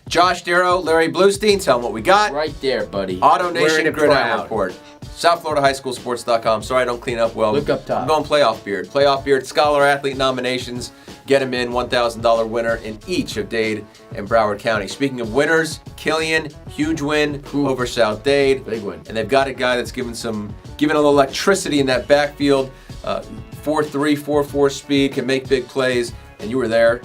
Josh Darrow, Larry Bluestein, tell them what we got. Right there, buddy. AutoNation Gridiron Report. South Florida High School Sports.com. Sorry I don't clean up well. Look up top. I'm going playoff beard. Playoff beard, scholar athlete nominations. Get him in, $1,000 winner in each of Dade and Broward County. Speaking of winners, Killian, huge win over South Dade. Big win. And they've got a guy that's giving a little electricity in that backfield. 4.3, 4.4 speed, can make big plays. And you were there.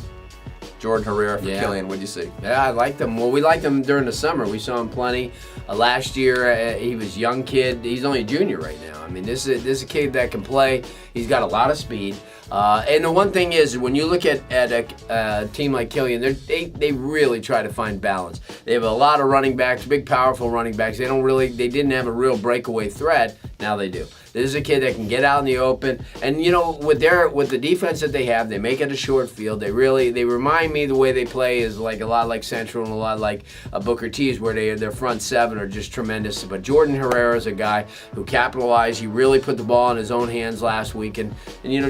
Jordan Herrera for Killian. What'd you see? Yeah, I liked him. Well, we liked him during the summer. We saw him plenty. Last year, he was a young kid. He's only a junior right now. I mean, this is a kid that can play. He's got a lot of speed. And the one thing is, when you look at a team like Killian, they really try to find balance. They have a lot of running backs, big, powerful running backs. They didn't have a real breakaway threat. Now they do. This is a kid that can get out in the open, and with the defense that they have, they make it a short field. They remind me the way they play is like a lot like Central and a lot like Booker T's, where their front seven are just tremendous. But Jordan Herrera is a guy who capitalized. He really put the ball in his own hands last week, and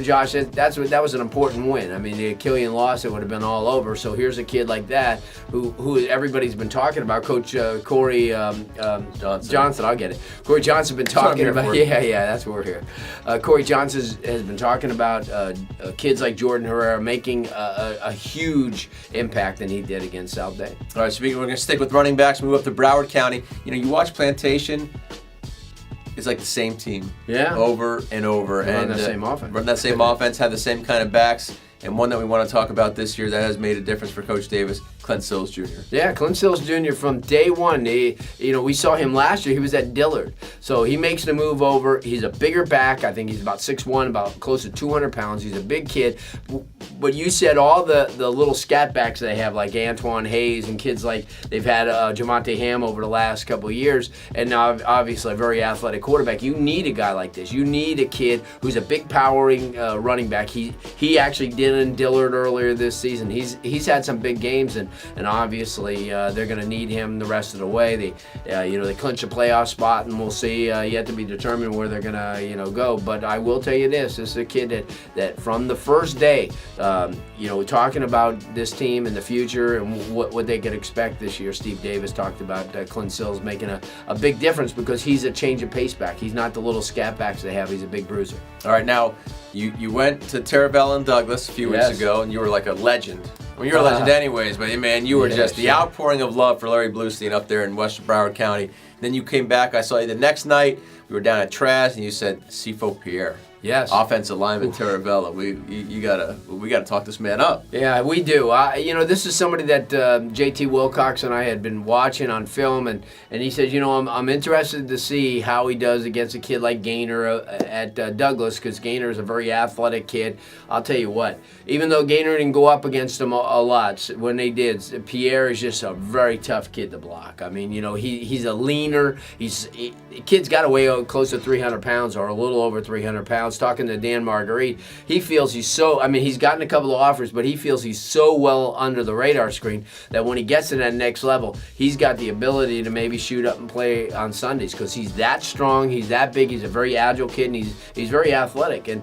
Josh, that was an important win. I mean, if Killian lost, it would have been all over. So here's a kid like that who everybody's been talking about. Coach Corey Johnson, I'll get it. Corey Johnson been talking about. Yeah. That's why we're here. Corey Johnson has been talking about kids like Jordan Herrera making a huge impact than he did against South Dade. All right, we're going to stick with running backs, move up to Broward County. You watch Plantation, it's like the same team. Yeah. Over and over. Run that same offense. Run that same offense, have the same kind of backs. And one that we want to talk about this year that has made a difference for Coach Davis, Clint Sills Jr. Yeah, Clint Sills Jr. from day one. We saw him last year. He was at Dillard. So he makes the move over. He's a bigger back. I think he's about 6'1", about close to 200 pounds. He's a big kid. But you said all the little scat backs they have, like Antoine Hayes and kids like they've had Jamonte Ham over the last couple of years, and now obviously a very athletic quarterback. You need a guy like this. You need a kid who's a big powering running back. He actually did in Dillard earlier this season. He's had some big games, and obviously they're going to need him the rest of the way. They clinch a playoff spot, and we'll see. Yet to be determined where they're going to go. But I will tell you this is a kid that from the first day, talking about this team in the future and what they could expect this year. Steve Davis talked about Clint Sills making a big difference because he's a change of pace back. He's not the little scat backs they have. He's a big bruiser. All right, now you went to Terravelle and Douglas a few weeks ago, and you were like a legend. Well, you're a legend anyways, but man, you were just the outpouring of love for Larry Bluestein up there in West Broward County. Then you came back. I saw you the next night. We were down at Trash, and you said, Sifo Pierre. Yes. Offensive lineman Terravella. We gotta talk this man up. Yeah, we do. This is somebody that JT Wilcox and I had been watching on film, and he said, I'm interested to see how he does against a kid like Gaynor at Douglas, because Gaynor is a very athletic kid. I'll tell you what, even though Gaynor didn't go up against him a lot, when they did, Pierre is just a very tough kid to block. I mean, he's a leaner. Kid's got to weigh close to 300 pounds or a little over 300 pounds. Talking to Dan Marguerite, he feels he's gotten a couple of offers, but he feels he's so well under the radar screen that when he gets to that next level, he's got the ability to maybe shoot up and play on Sundays because he's that strong, he's that big, he's a very agile kid, and he's very athletic. And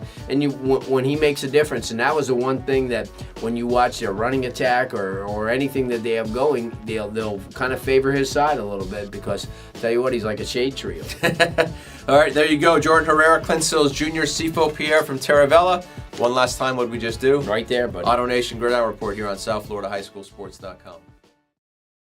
when he makes a difference, and that was the one thing that when you watch their running attack or anything that they have going, they'll kind of favor his side a little bit because, tell you what, he's like a shade trio. All right, there you go. Jordan Herrera, Clint Sills Jr., Sifo Pierre from Terravella. One last time, what did we just do? Right there, buddy. AutoNation Gridiron Report here on South Florida High School Sports.com.